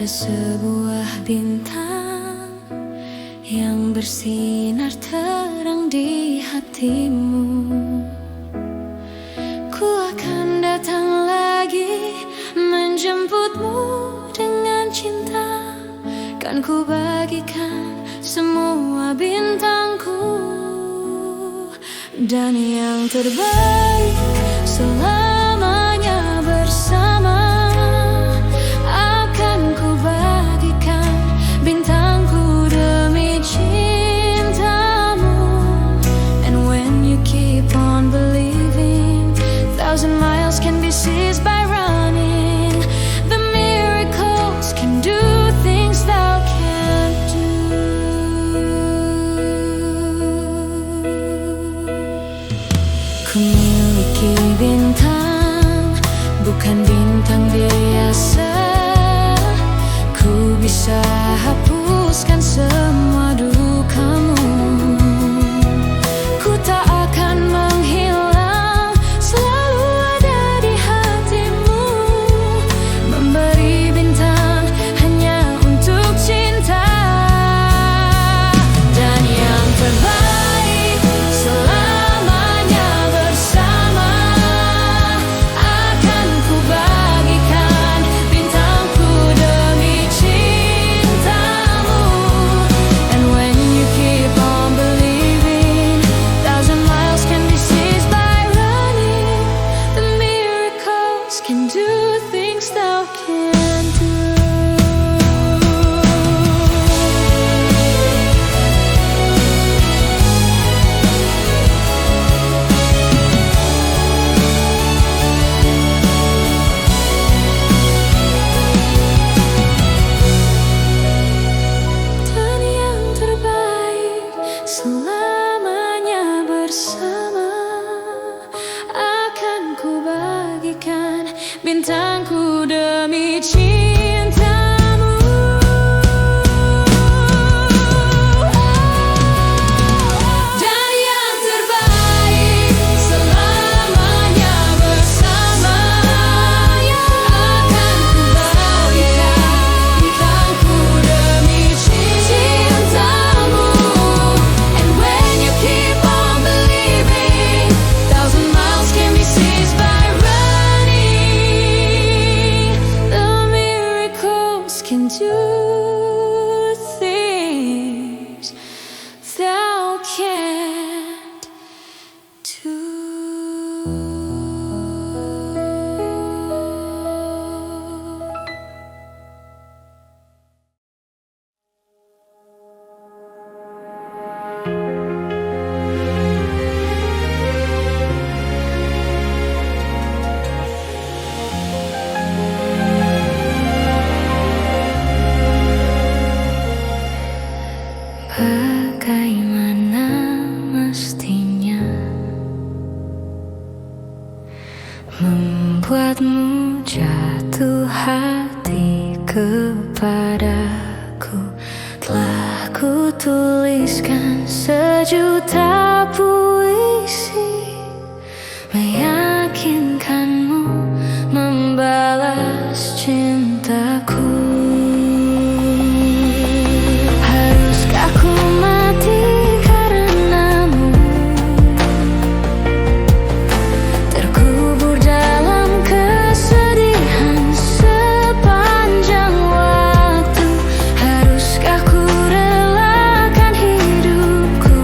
Ada sebuah bintang yang bersinar terang di hatimu. Ku akan datang lagi menjemputmu dengan cinta. Kan ku bagikan semua bintangku dan yang terbaik selamanya bersama. Akan ku bagikan bintangku demi cintamu. And when you keep on believing, 1,000 miles can be seized by running. The miracles can do things thou can't do. Ku miliki bintang, bukan bintang biasa. Ku bisa hapuskan semua dukamu. Ku tak akan menghilang, selalu ada di hatimu. Memberi bintang hanya untuk cinta. Dan yang terbaik selamanya bersama. Akan ku bagikan bintangku demi cintamu. And when you keep on believing, 1,000 miles can be seized by running. The miracles can do things thou can't do. Dan yang terbaik selamanya bersama. Akan ku bagikan bintangku demi cintamu. Dan yang terbaik selamanya bersama. Akan ku bagikan bintangku demi cintamu. And when you keep on believing, 1,000 miles can be seized by running. The miracles can do things thou can't do. Bagaimana mestinya membuatmu jatuh hati kepadaku. Telah ku tuliskan sejuta puisi, meyakinkanmu membalas cintaku. Haruskah ku mati karenamu, terkubur dalam kesedihan sepanjang waktu? Haruskah ku relakan hidupku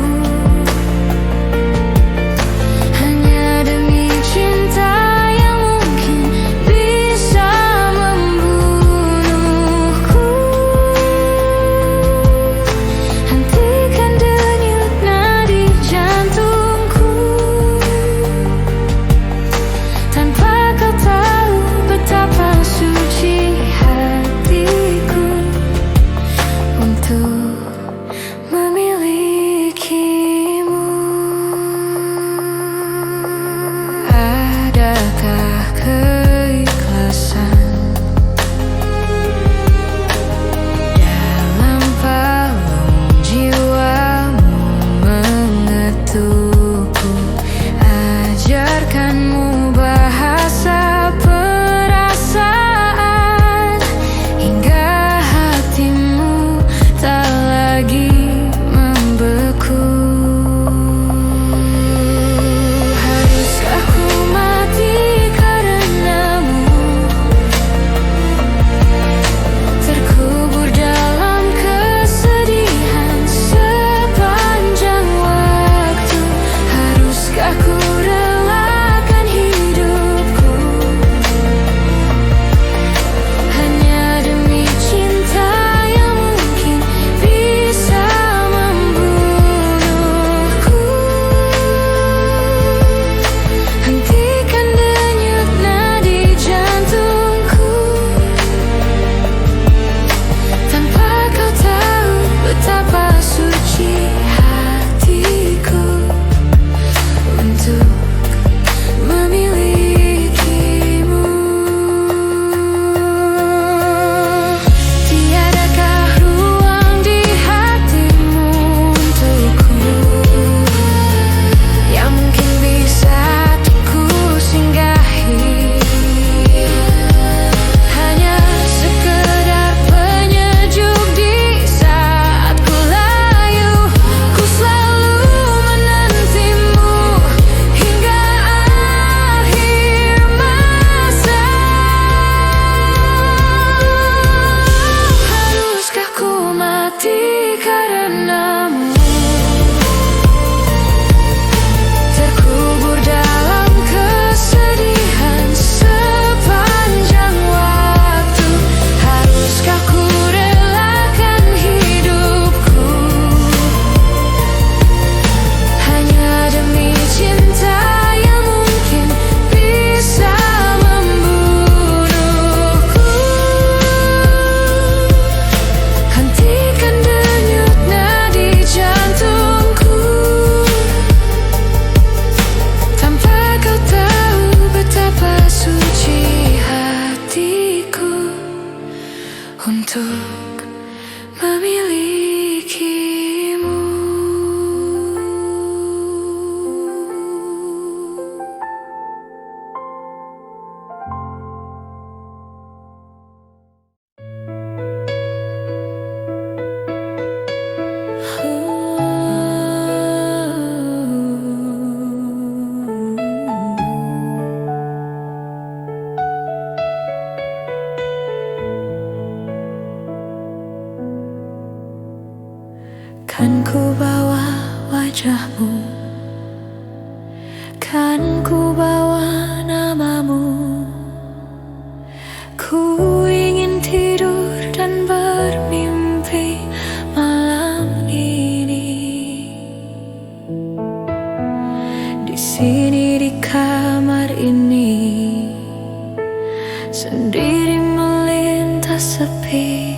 sepi.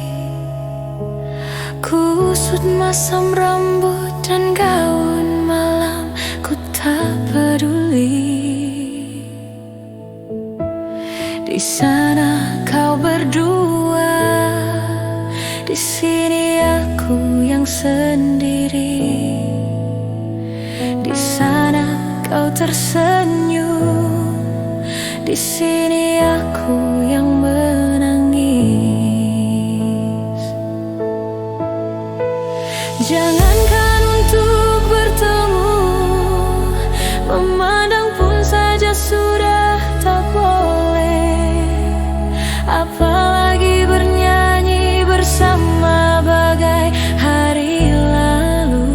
Kusut masam rambut dan gaun malam, ku tak peduli. Di sana kau berdua, di sini aku yang sendiri. Di sana kau tersenyum, di sini aku yang menangis. Jangankan untuk bertemu, memandang pun saja sudah tak boleh. Apalagi bernyanyi bersama bagai hari lalu.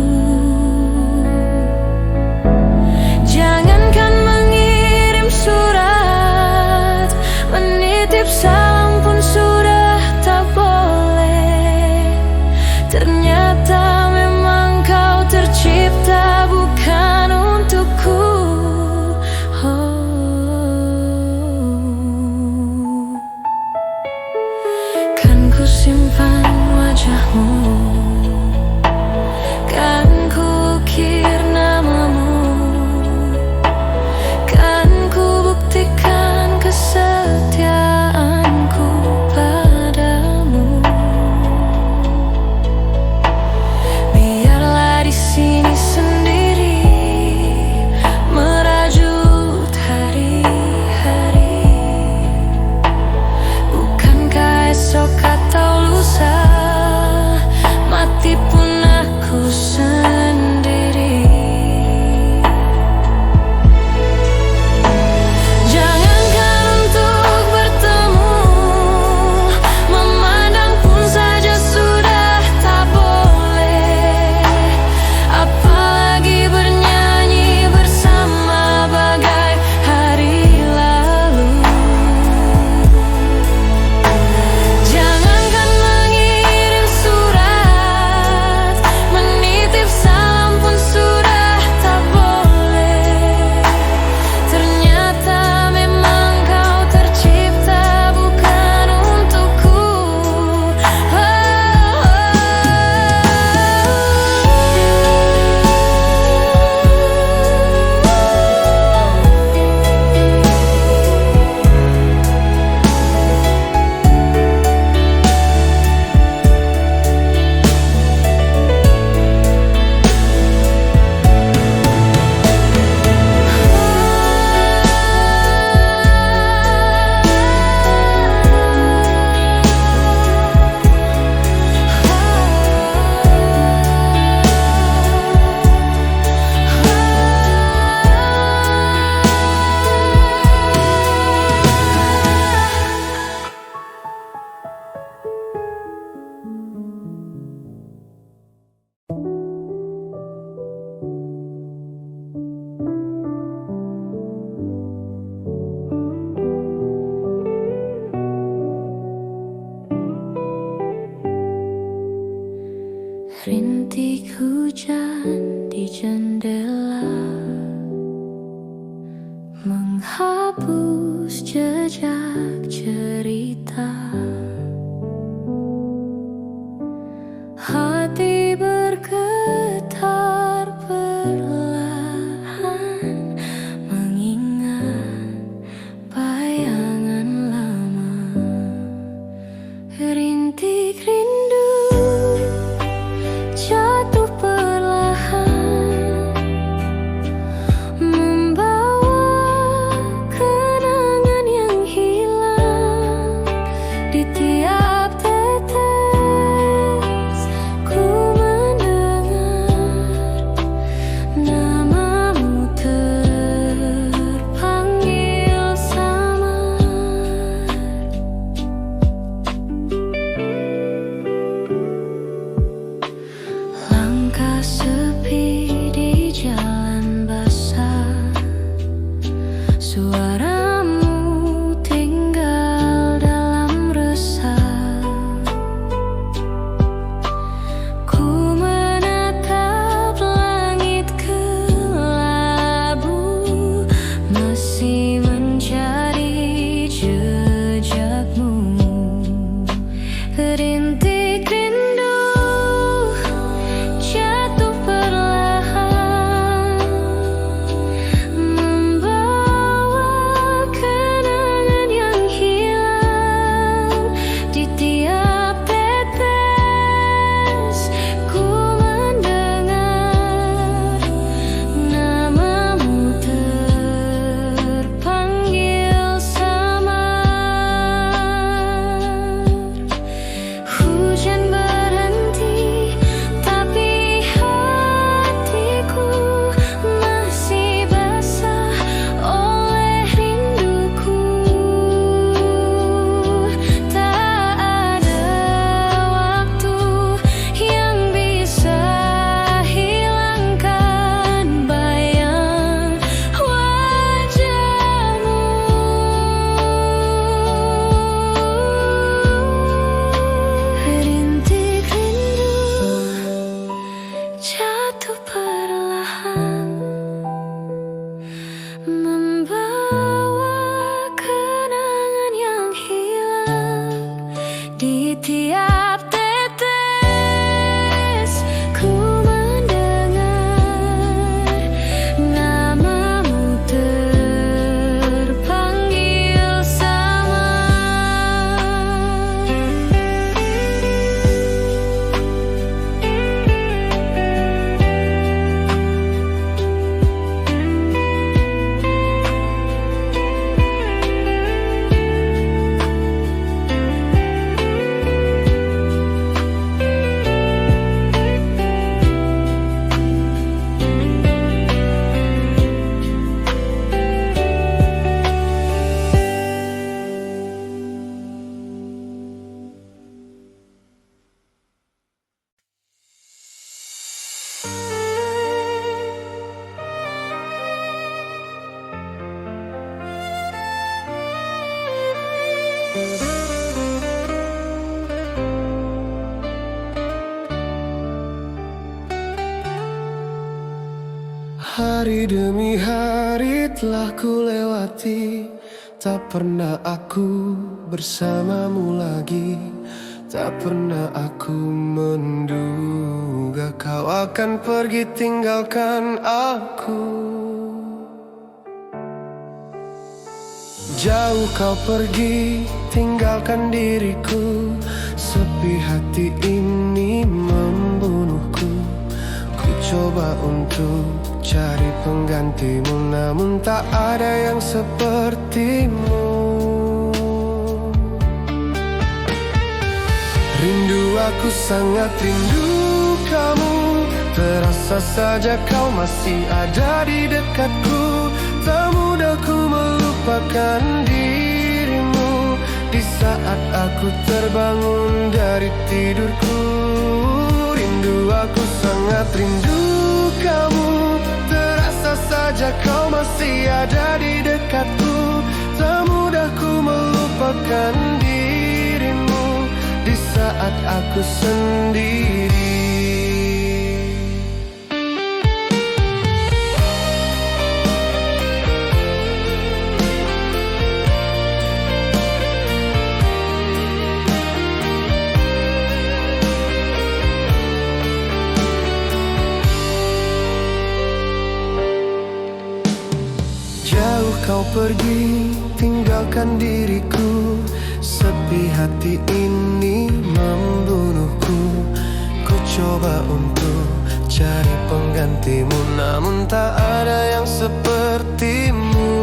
Jangankan mengirim surat, menitip salam pun sudah tak boleh. Ternyata memang kau tercipta bukan untukku. Kan ku simpan wajahmu, kan ku ukir namamu, kan ku buktikan kesetiaanku padamu. Biarlah di sini sendiri merajut hari-hari. Bukankah esok atau lusa mati pun aku sendiri. Jangankan untuk bertemu, memandang pun saja sudah tak boleh. Apalagi bernyanyi bersama bagai hari lalu. Jangankan mengirim surat, menitip salam pun sudah tak boleh. Ternyata memang kau tercipta bukan untukku. Rintik hujan di jendela menghapus jejak cerita. Hati bergetar perlahan, mengingat bayangan lama. Rintik rindu jatuh perlahan, membawa kenangan yang hilang. Hari demi hari telah ku lewati, tak pernah aku bersamamu lagi. Tak pernah aku menduga kau akan pergi tinggalkan aku. Jauh kau pergi tinggalkan diriku, sepi hati ini membunuhku. Ku coba untuk cari penggantimu, namun tak ada yang sepertimu. Rindu, aku sangat rindu kamu. Terasa saja kau masih ada di dekatku. Tak mudah ku melupakan dirimu di saat aku terbangun dari tidurku. Rindu, aku sangat rindu kamu. Terasa saja kau masih ada di dekatku. Tak mudah ku melupakan dirimu di saat aku sendiri. Jauh kau pergi tinggalkan diriku, sepi hati ini membunuhku. Ku coba untuk cari penggantimu, namun tak ada yang sepertimu.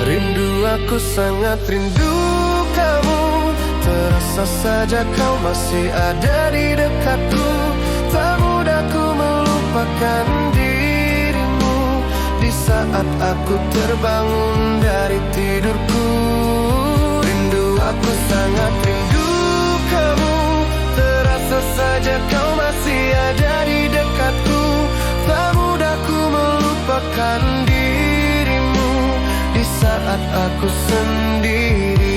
Rindu, aku sangat rindu kamu. Terasa saja kau masih ada di dekatku. Tak mudah ku melupakan dirimu di saat aku terbangun dari tidurku. Rindu, aku sangat rindu kamu. Terasa saja kau masih ada di dekatku. Tak mudah ku melupakan dirimu di saat aku sendiri.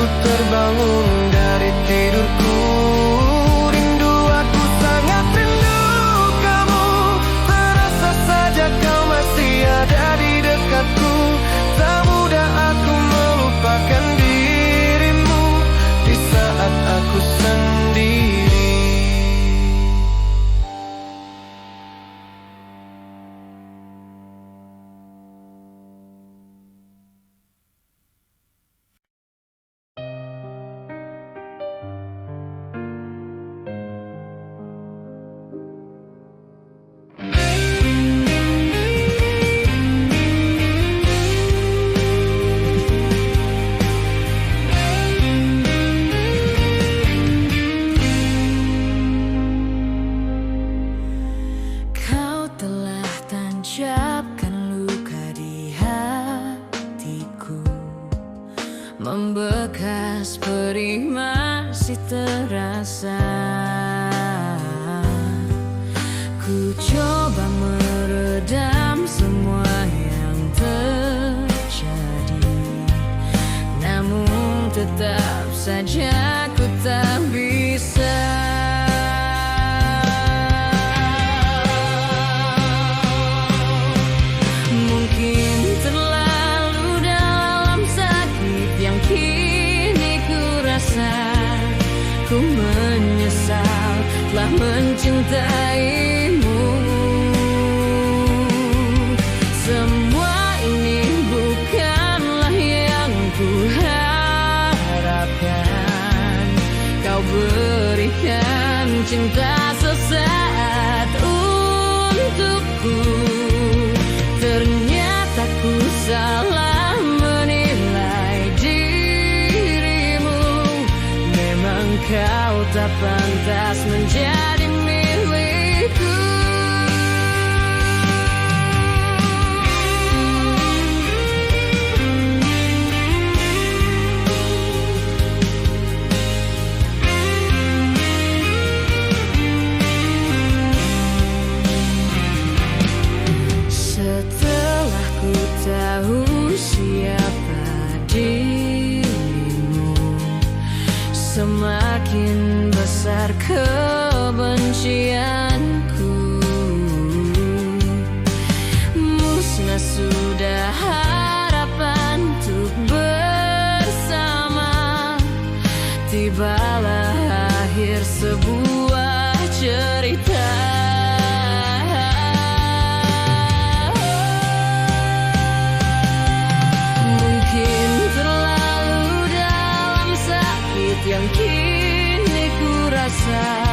Terbangun dari tidurku. Rindu, aku sangat rindu kamu. Terasa saja kau masih ada di dekatku. Tak mudah aku melupakan dirimu di saat aku sendiri. Membekas perih masih terasa. Ku coba meredam semua yang terjadi, namun tetap saja ku tak bisa. Mungkin terlalu dalam sakit yang tebar kebencianku. Musnah sudah harapan untuk bersama. Tibalah akhir sebuah cerita. Mungkin terlalu dalam sakit yang kini ku rasa.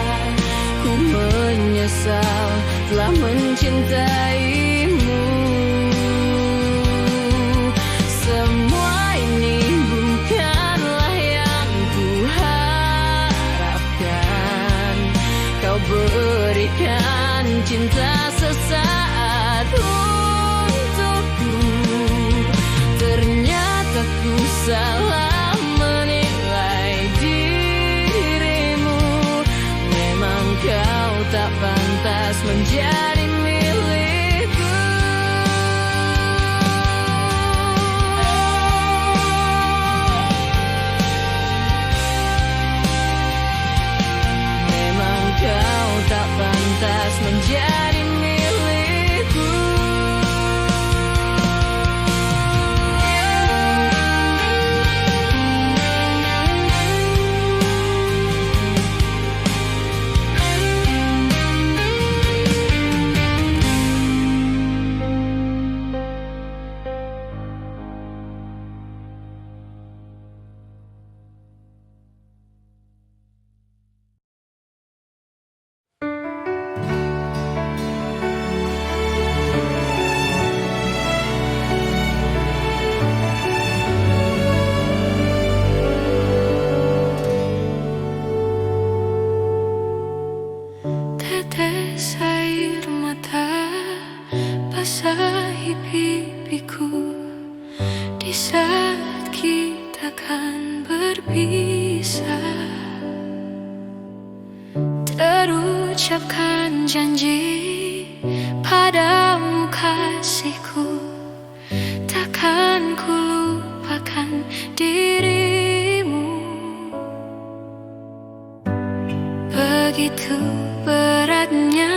Ku menyesal telah mencintaimu. Semua ini bukanlah yang ku harapkan. Kau berikan cinta sesaat untukku. Ternyata ku salah menilai dirimu. Memang kau tak pantas menjadi milikku. Memang kau tak pantas menjadi milikku. Tetes air mata basahi pipiku di saat kita kan berpisah. Terucapkan janji padamu kasihku, takkan ku lupakan dirimu. Begitu beratnya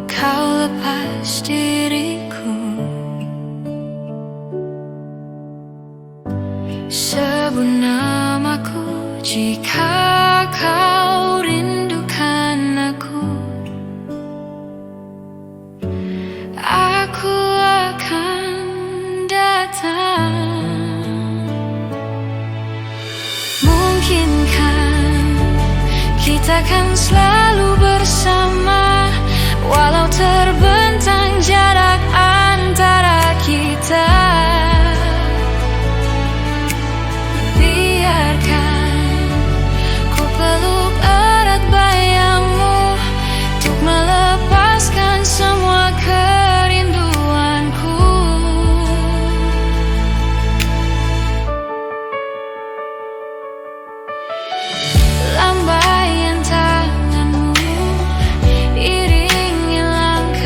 kau lepas diriku. Sebut namaku jika kau rindukan aku. Aku akan datang. Mungkinkah kita kan selalu bersama, walau terbentang jarak antara kita. Biarkan ku peluk erat bayangmu untuk melepaskan semua kerinduanku. Lambaian tanganmu iringi langkahku.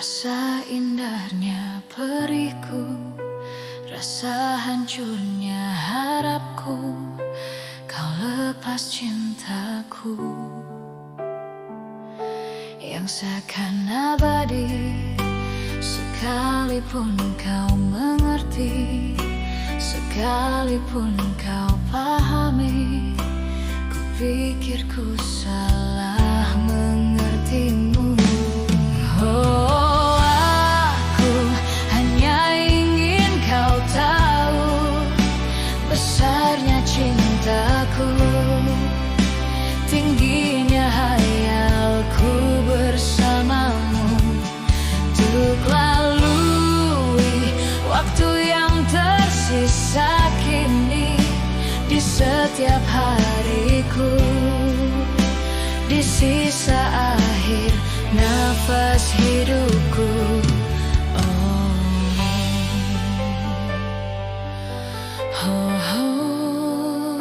Rasa indahnya periku, rasa hancurnya harapku, kau lepas cintaku yang seakan abadi. Sekalipun kau mengerti, sekalipun kau pahami, ku pikir ku salah mengertimu. Oh, aku hanya ingin kau tahu besarnya cintaku, tingginya hayalku bersamamu, untuk lalui waktu yang tersisa kini di setiap hariku, di sisa akhir nafas hidupku. Oh, oh, oh,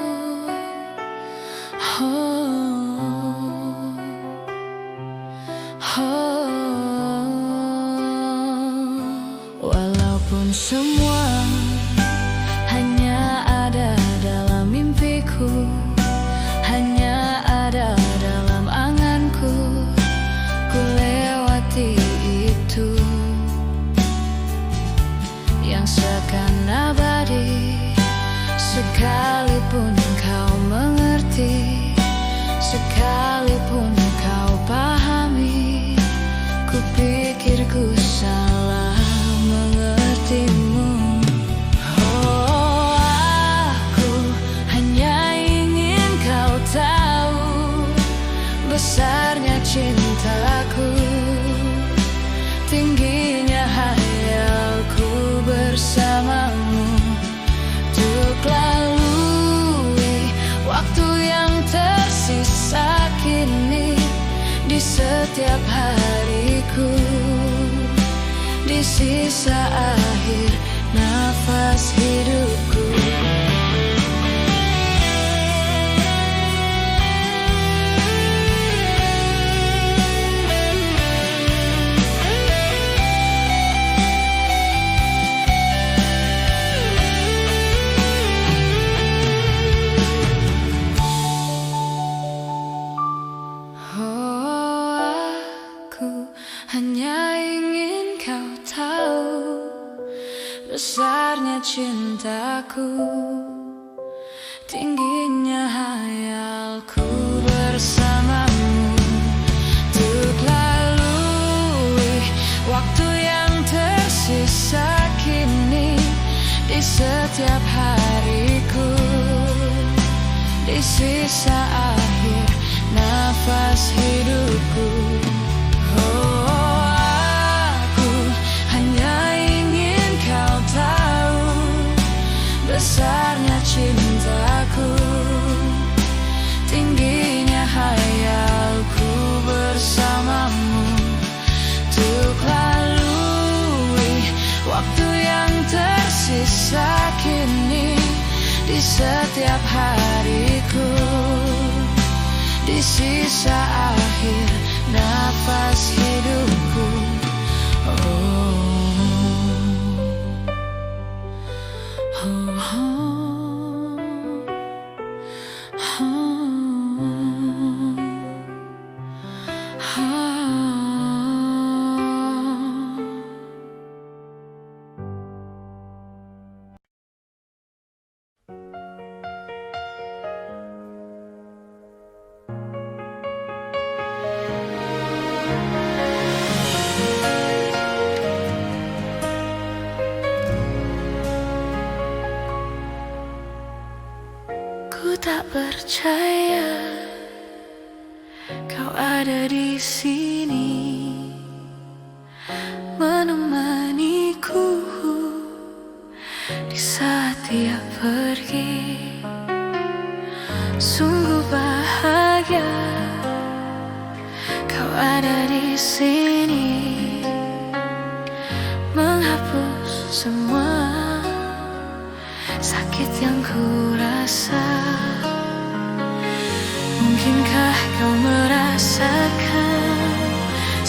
oh, oh. Walaupun semua hanya ada dalam mimpiku, hanya ada dalam anganku, ku lewati itu yang seakan abadi. Sekalipun kau mengerti, sekalipun kau pahami, ku pikir ku salah mengertimu. Oh, aku hanya ingin kau tahu besarnya cintaku, tingginya hayalku bersamamu, untuk lalui waktu yang tersisa kini di setiap hariku, di sisa akhir nafas hidupku. Hanya ingin kau tahu besarnya cintaku, tingginya hayalku bersamamu, untuk lalui waktu yang tersisa kini di setiap hariku, di sisa akhir nafas hidupku. Oh, aku hanya ingin kau tahu besarnya cintaku, tingginya hayalku bersamamu, untuk lalui waktu yang tersisa kini di setiap hariku, di sisa akhir nafas hidupku. Oh, oh, oh, oh, oh. Ku tak percaya kau ada di sini menemaniku di saat dia pergi. Sungguh bahagia kau ada di sini, menghapus semua sakit yang ku rasa. Mungkinkah kau merasakan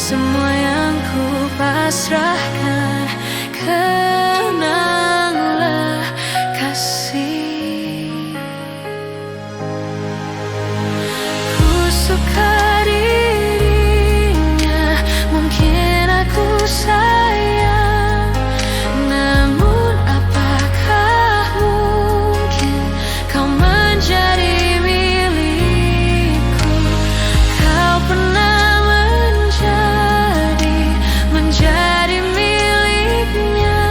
semua yang ku pasrahkan. Kenanglah kasih, ku suka dirinya, mungkin aku sayang, namun apakah mungkin kau menjadi milikku? Kau pernah menjadi miliknya,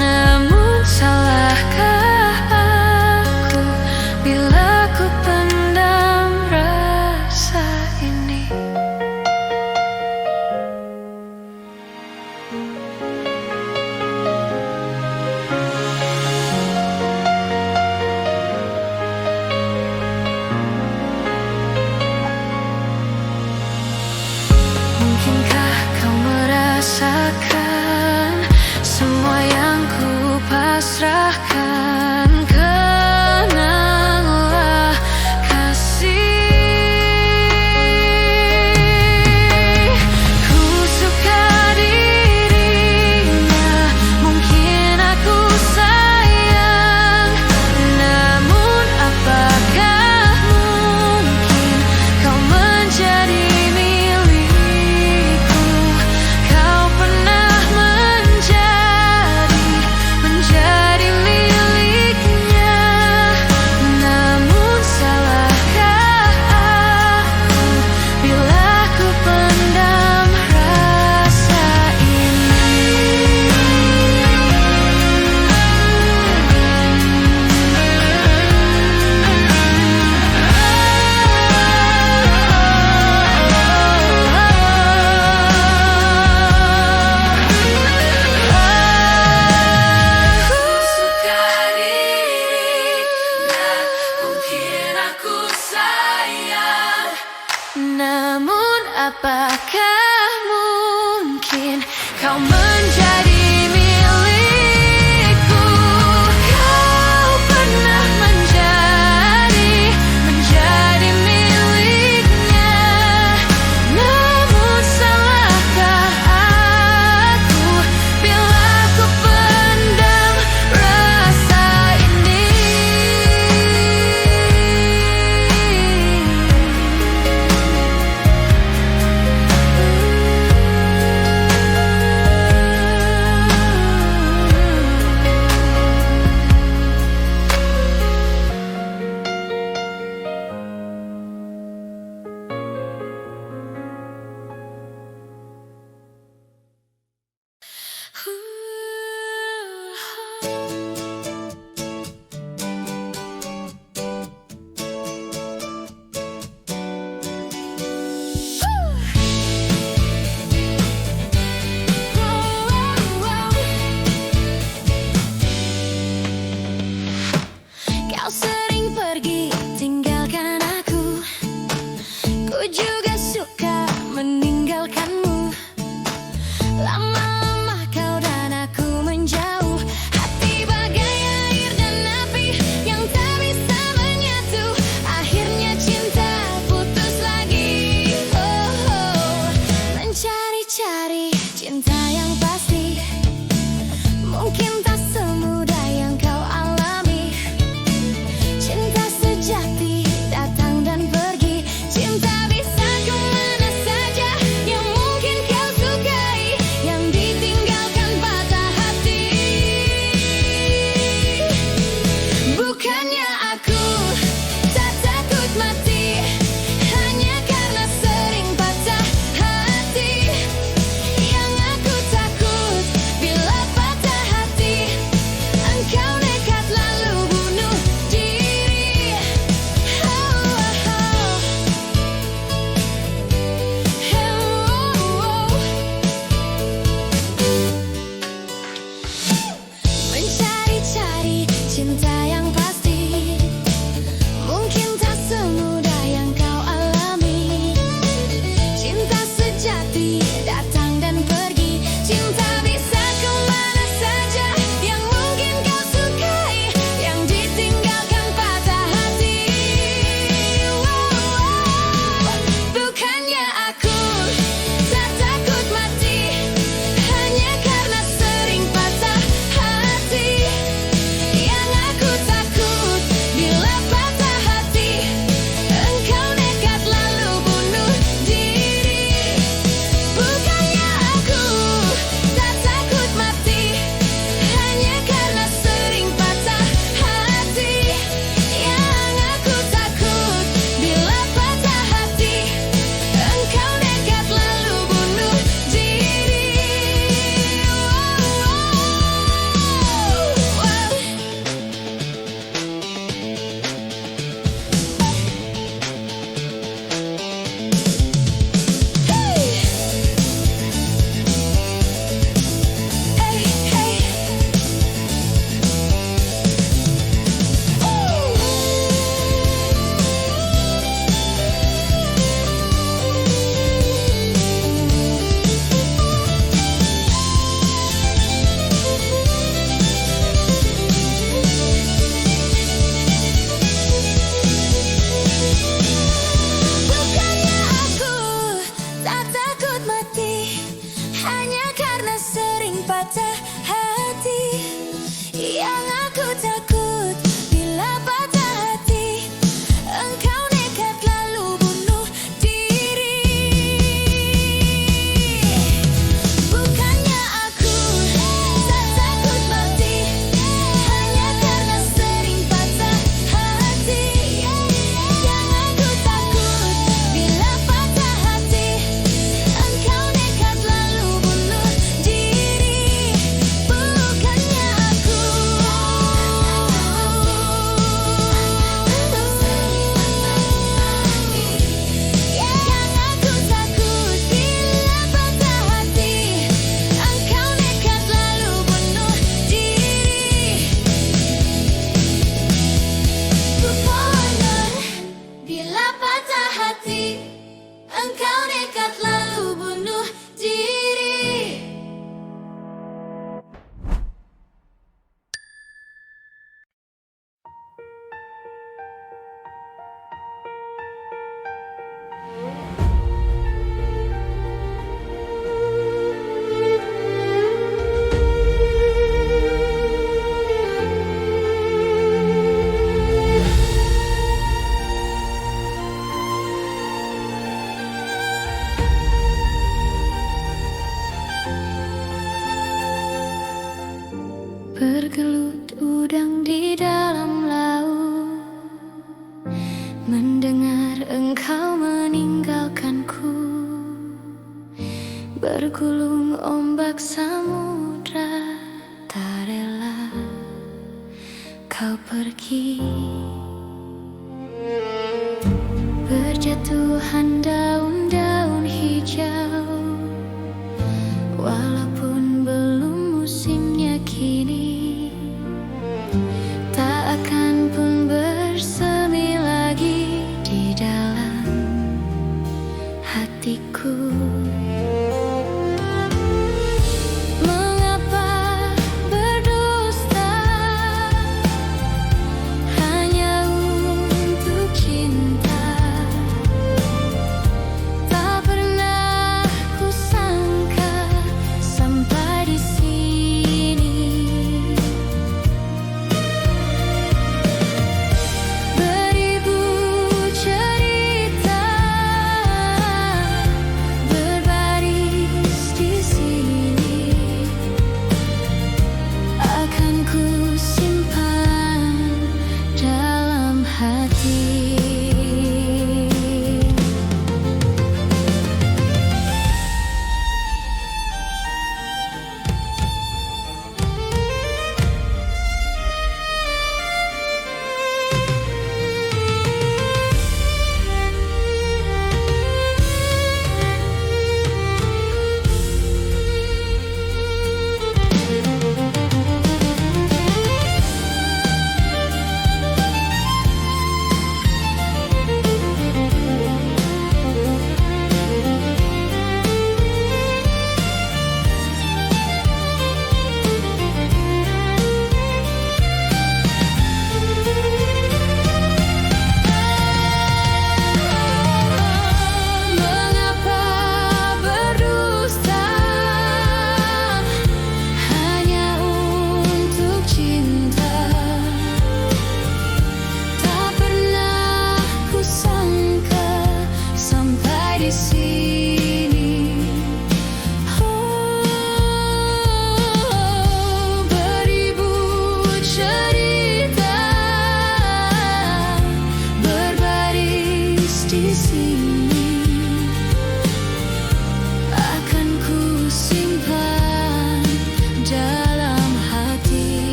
namun salahkah aku bila ku pendam rasa ini? Mungkinkah kau merasakan semua yang ku pasrahkan? Kenanglah kasih, ku suka dirinya, mungkin aku sayang, namun apakah mungkin kau menjadi namun apakah mungkin kau menjadi milikku? Kau pernah menjadi miliknya, namun salahkah aku bila ku pendam rasa ini? bergulung ombak samudra, tak rela kau pergi. Berjatuhan daun-daun hijau, walaupun belum musimnya kini, tak akan pun bersemi lagi di dalam hatiku.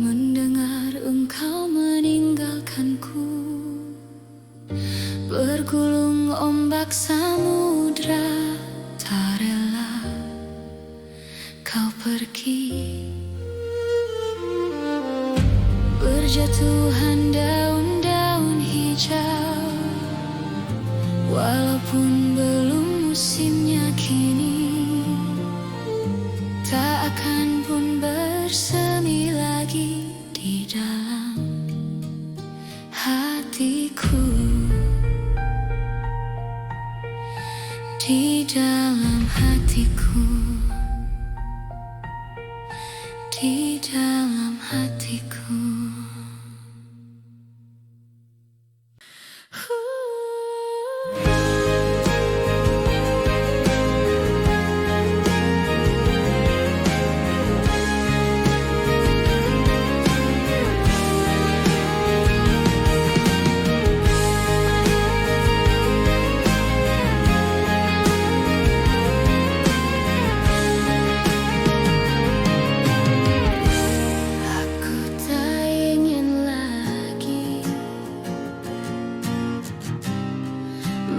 Mendengar engkau meninggalkanku, bergulung ombak samudra, tak rela kau pergi. Berjatuhan daun-daun hijau, walaupun belum musimnya kini, tak akan pun bersemi lagi di dalam hatiku, di dalam hatiku, di dalam hatiku.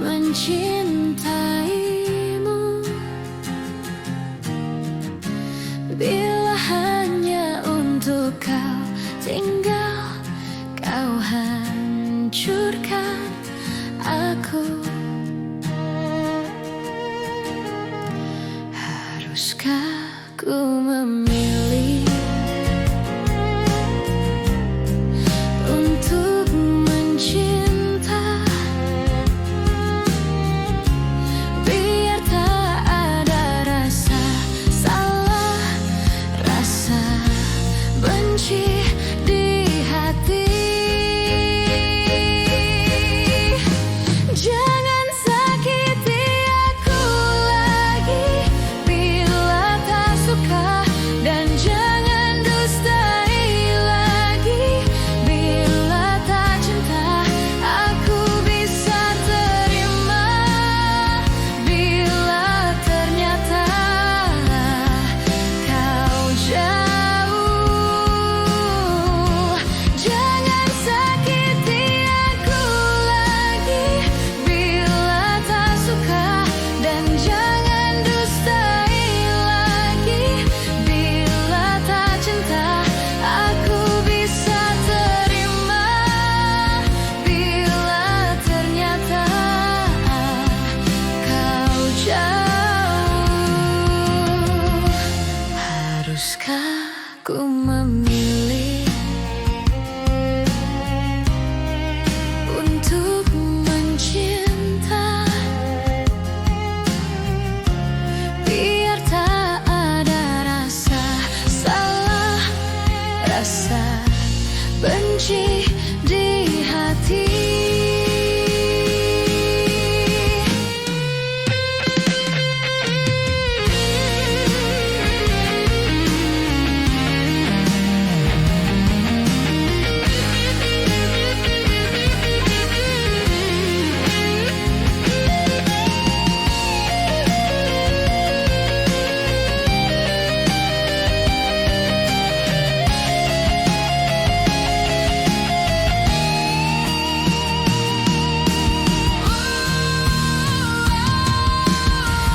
Mencintaimu bila hanya untuk kau tinggal, kau hancurkan aku. Haruskah ku memilih untuk mencinta, biar tak ada rasa salah, rasa benci di hati. Jangan sakiti aku lagi bila tak suka, dan jangan dustai ku memilih untuk mencinta, biar tak ada rasa salah, rasa benci di hati.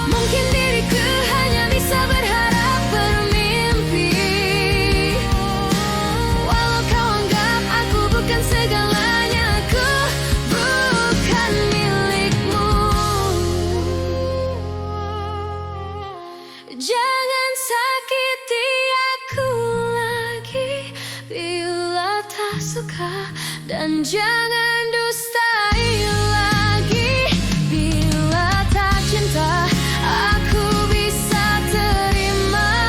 Mungkin diriku hanya bisa berharap bermimpi, walau kau anggap aku bukan segalanya, aku bukan milikmu. Jangan sakiti aku lagi bila tak suka, dan jangan dustai lagi bila tak cinta. Aku bisa terima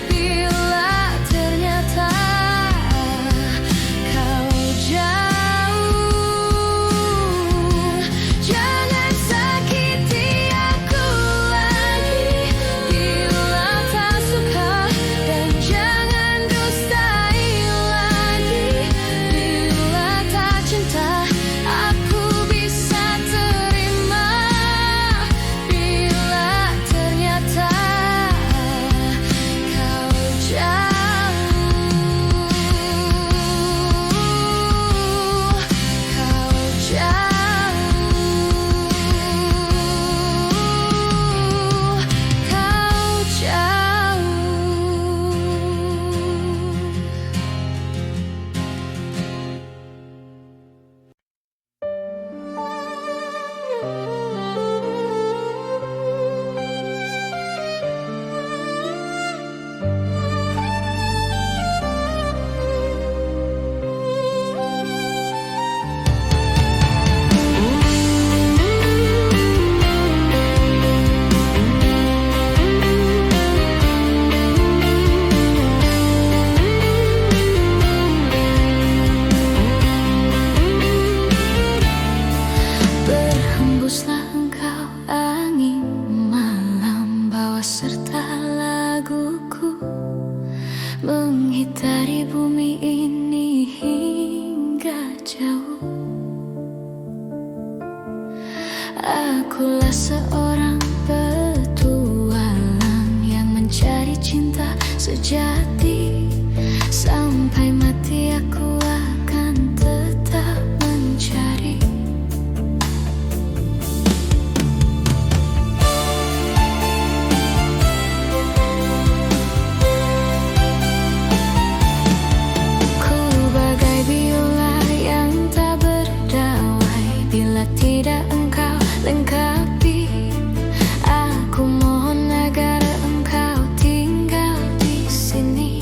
bila ternyata kau jauh. Jangan sakiti aku lagi bila tak suka, dan jangan dustai lagi bila tak cinta. Aku bisa terima bila ternyata kau jauh. Kau jauh. Berhembuslah engkau angin malam, bawa serta laguku, menghitari bumi ini hingga jauh. Akulah seorang petualang yang mencari cinta sejati. Sampai mati aku akan tetap mencari. Ku bagai biola yang tak berdawai bila tidak engkau lengkapi. Aku mohon agar engkau tinggal di sini.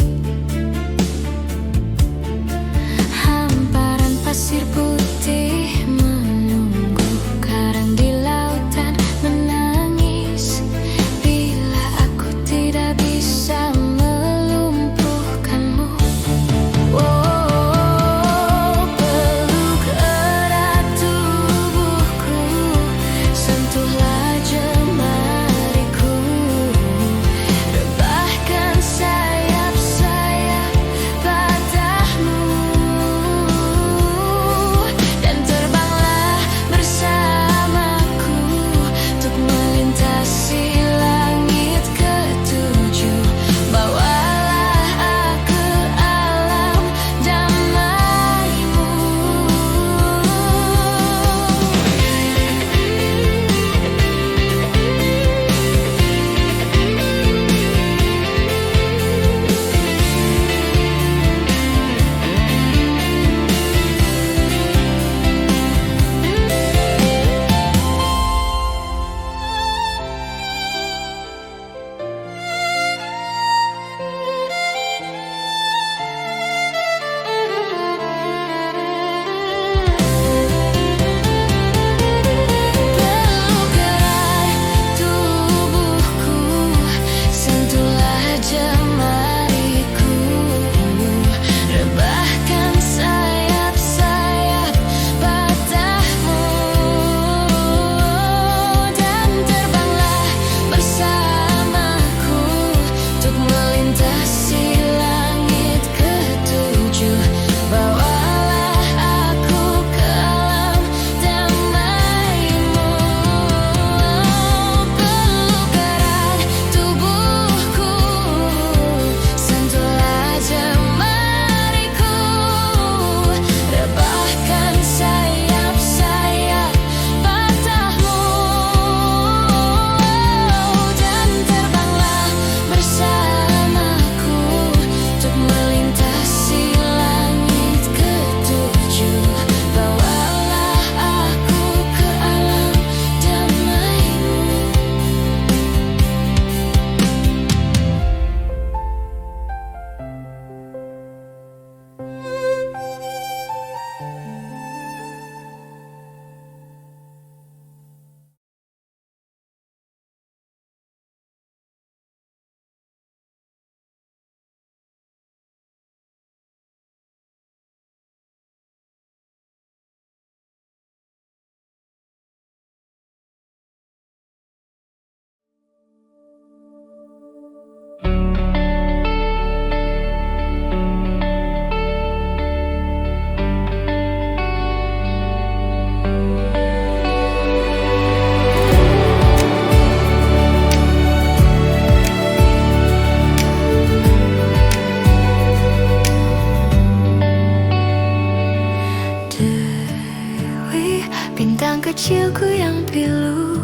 kecilku yang pilu.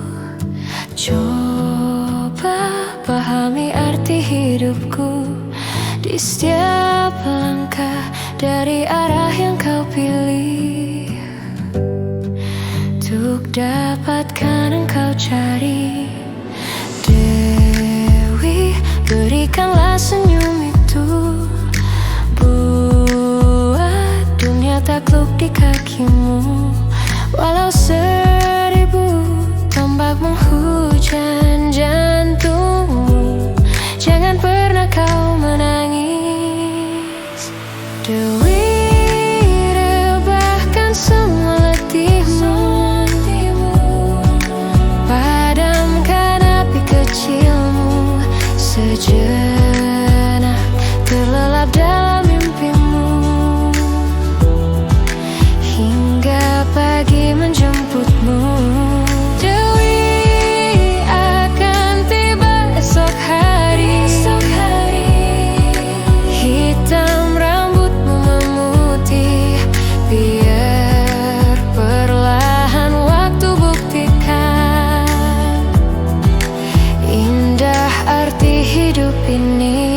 Coba pahami arti hidupku di setiap langkah dari arah yang kau pilih. Untuk dapatkan engkau cari, Dewi, berikanlah senyum itu, buat dunia takluk di kakimu. Walau 1000 tombak menghujam jantungmu, jangan pernah kau menangis. Dewi, rebahkan semua letihmu, padamkan api kecilmu, sejenak terlelap dalam mimpimu, hingga pagi menjemputmu. Dewi, akan tiba esok hari, hitam rambutmu memutih, biar perlahan waktu buktikan indah arti hidup ini.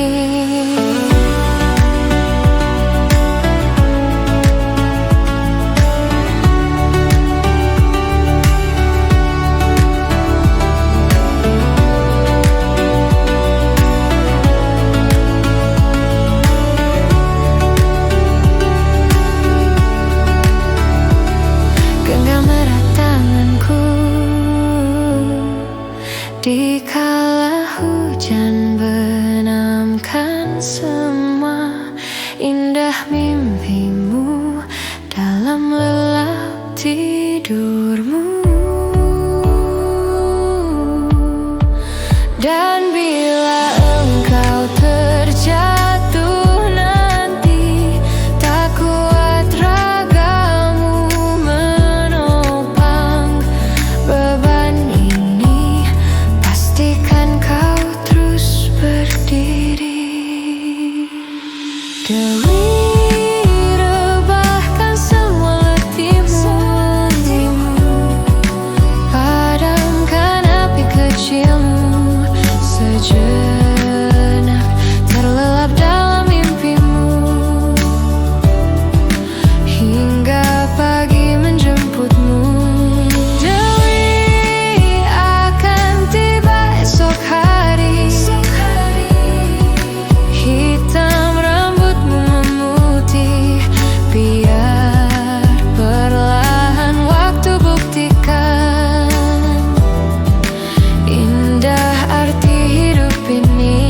Genggam erat tanganku dikala hujan benamkan semua indah mimpimu dalam lelap tidurmu. Dan bila engkau terjatuh nanti, tak kuat ragamu menopang beban ini, pastikan kau terus berdiri. Dewi, rebahkan semua letihmu, padamkan api kecilmu, sejenak terlelap dalam mimpimu, hingga pagi menjemputmu. Dewi, akan tiba esok hari, hitam rambutmu memutih, biar perlahan waktu buktikan indah arti hidup ini.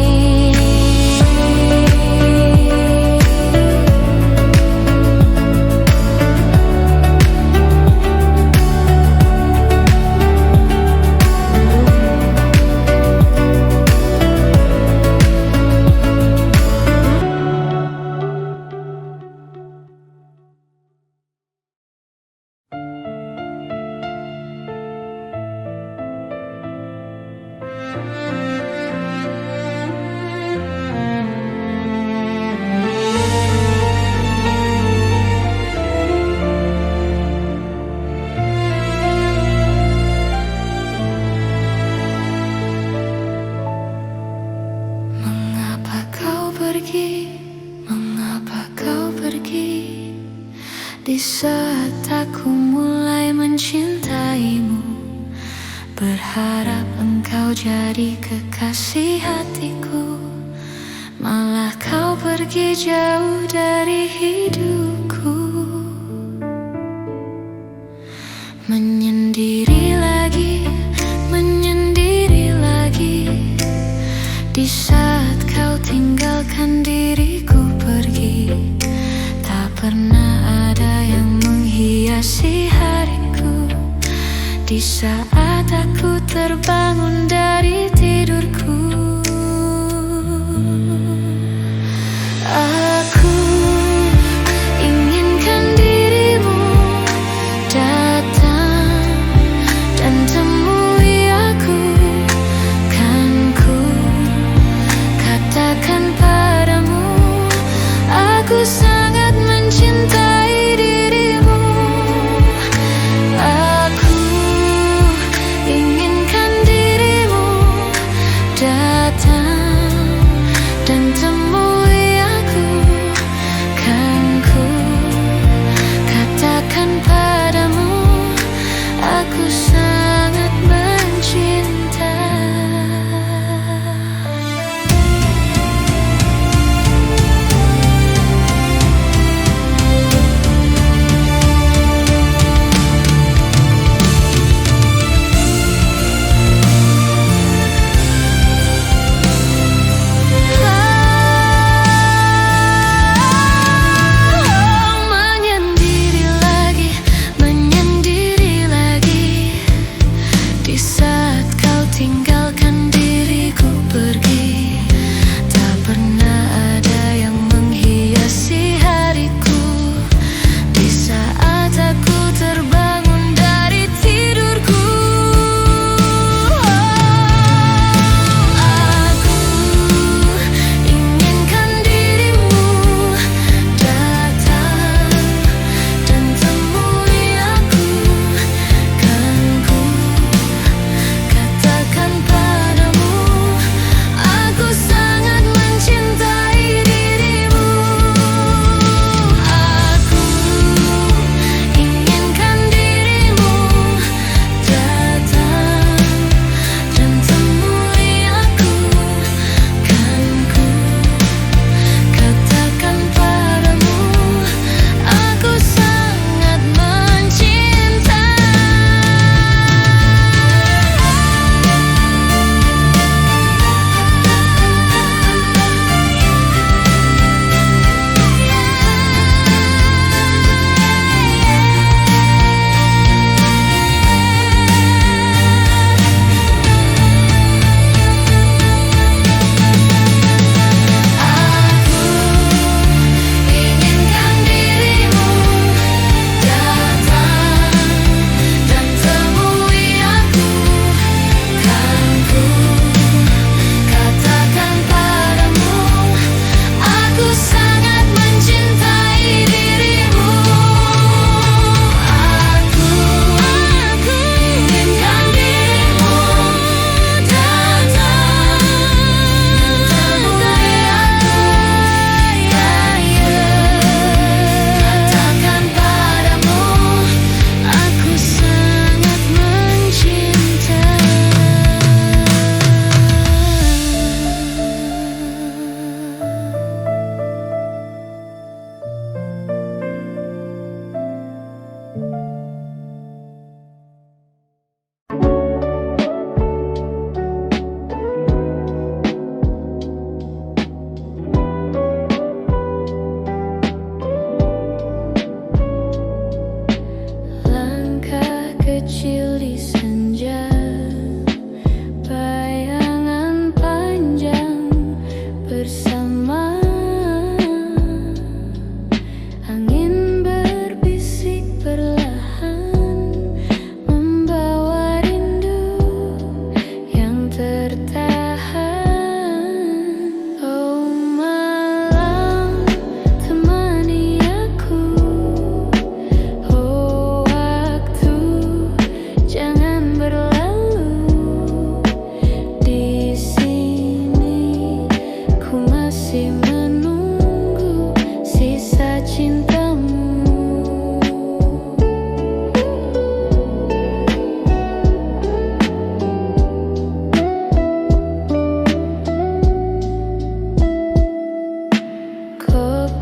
Mengapa kau pergi? Mengapa kau pergi? Di saat aku mulai mencintaimu, berharap engkau jadi kekasih hatiku, malah kau pergi jauh dari hidupku. Menyendiri lagi, menyendiri lagi, di saat kau tinggalkan diriku pergi. Tak pernah ada yang menghiasi hariku di saat aku terbangun dari tidurku. Aku inginkan dirimu datang dan temui aku, kan ku katakan padamu, aku sangat mencintai dirimu. Aku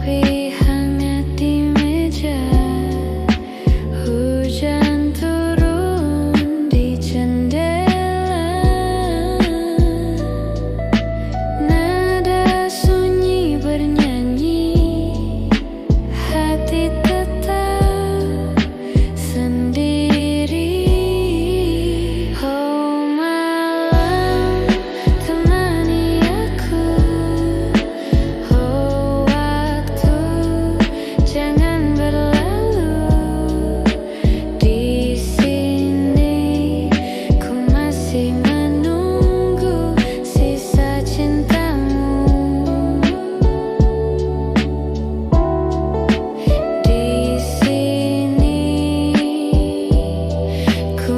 Kopi hangat di meja, hujan turun di jendela, nada sunyi bernyanyi, hati tetap sendiri. Oh malam, temani aku. Oh waktu, jangan berlalu. Di sini ku masih menunggu sisa cintamu. Di sini ku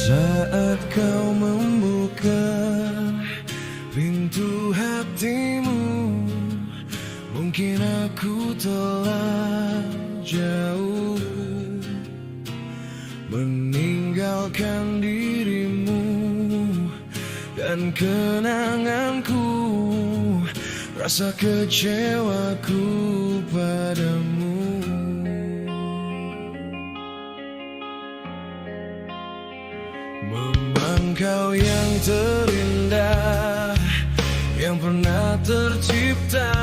saat kau membuka pintu hatimu, mungkin aku telah jauh meninggalkan dirimu dan kenanganku, rasa kecewaku padamu. Memang kau yang terindah yang pernah tercipta,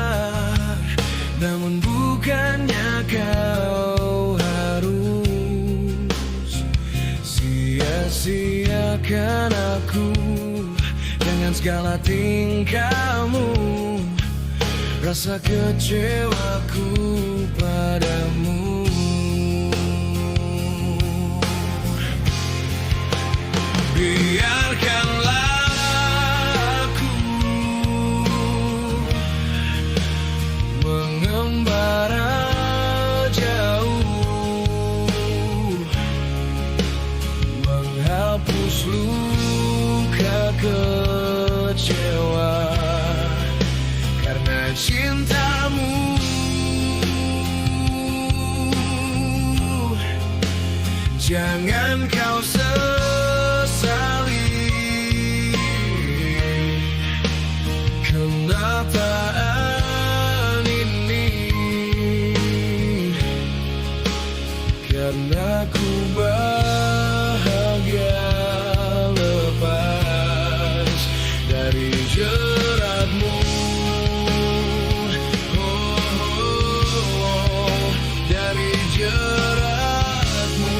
namun bukannya kau harus sia-siakan aku dengan segala tingkahmu, rasa kecewaku padamu. Biarkanlah aku mengembara jauh, menghapus luka kecewa karena cintamu. Jangan kau kenyataan ini, karena ku bahagia lepas dari jeratmu. Dari jeratmu.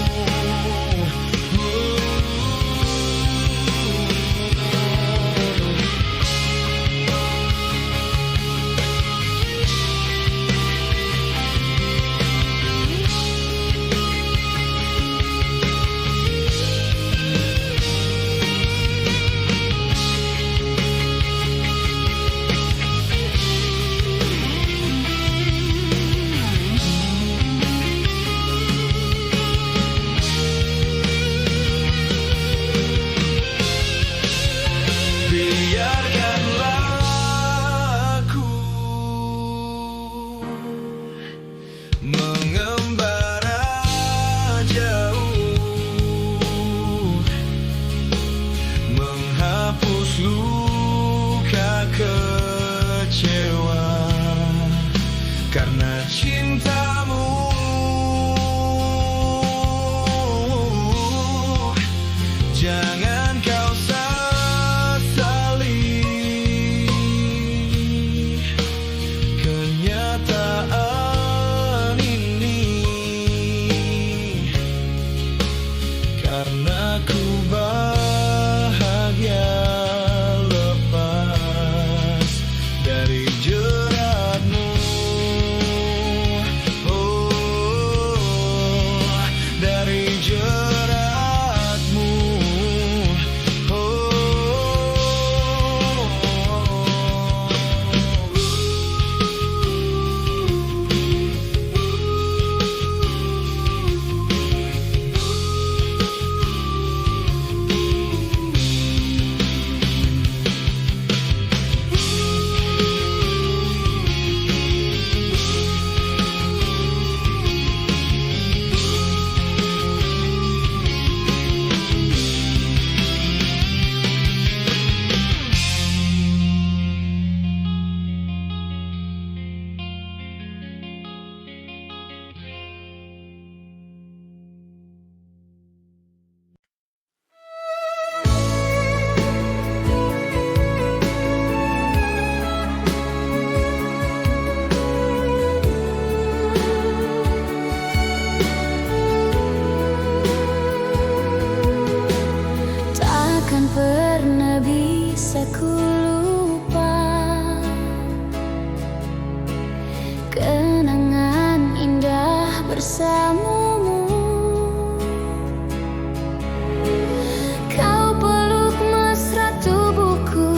Kau peluk mesra tubuhku,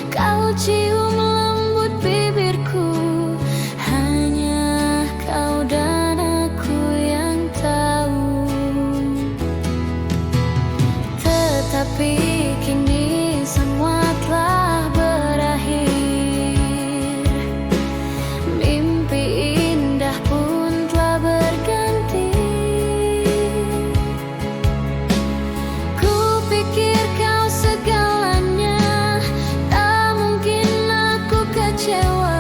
kau cium lembut bibirku. Hanya kau dan aku yang tahu. Tetapi kini semua telah berakhir. Mimpi indah pun telah berganti. Ku pikir kau segalanya, tak mungkin aku kecewa.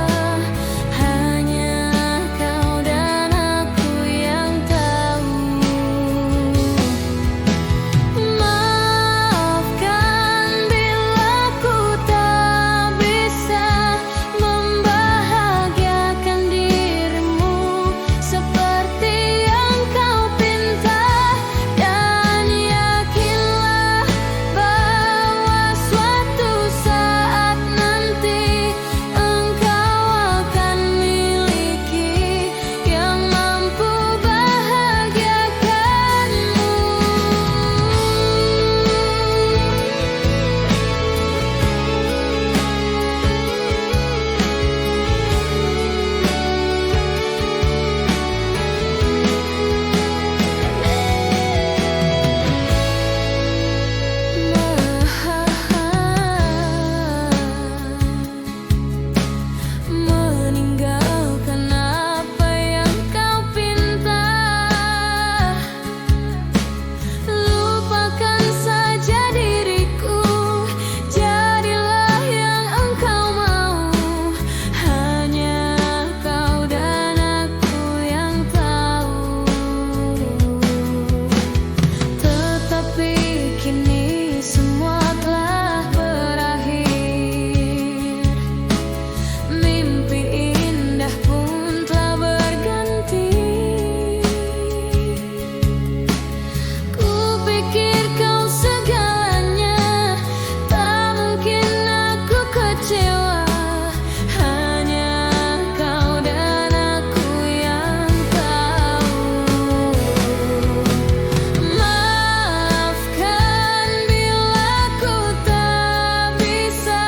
Hanya kau dan aku yang tahu. Maafkan bila ku tak bisa membahagiakan dirimu seperti yang kau pinta. Dan yakinlah bahwa suatu saat nanti engkau akan miliki yang mampu bahagiakanmu. Meninggalkan apa yang kau pinta. Lupakan saja diriku, jadilah yang engkau mau. Hanya kau dan aku yang tahu. Tetapi kini semua telah berakhir. Mimpi indah pun telah berganti. Ku pikir kau segalanya, tak mungkin aku kecewa. Hanya kau dan aku yang tahu. Maafkan bila ku tak bisa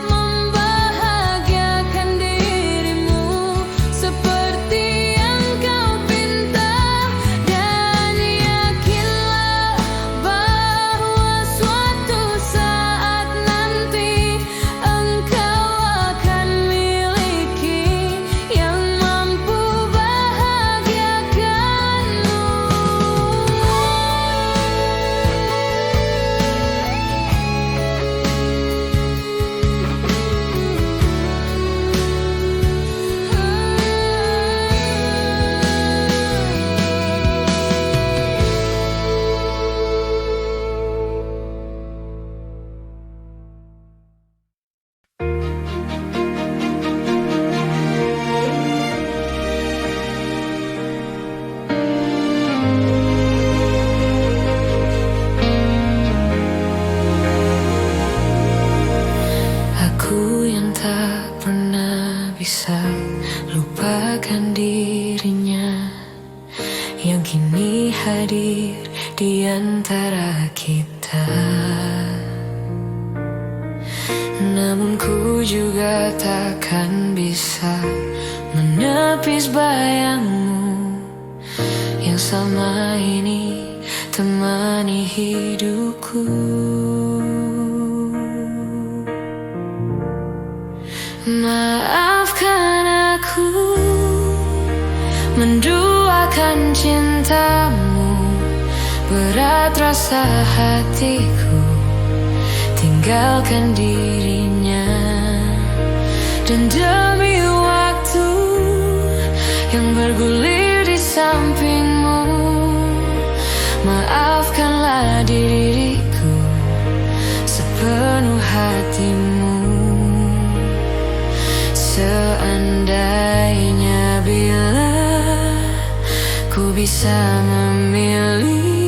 membahagiakan dirimu seperti yang kau pinta. Dan yakinlah bahwa suatu saat nanti engkau akan miliki yang mampu bahagiakanmu. Aku yang tak pernah bisa lupakan dirinya, yang kini hadir di antara kita. Namun ku juga takkan bisa menepis bayangmu yang selama ini temani hidupku. Maafkan aku menduakan cintamu, berat rasa hatiku tinggalkan dirinya. Dan demi waktu yang bergulir di sampingmu, maafkanlah diriku sepenuh hatimu. Seandainya bila ku bisa memilih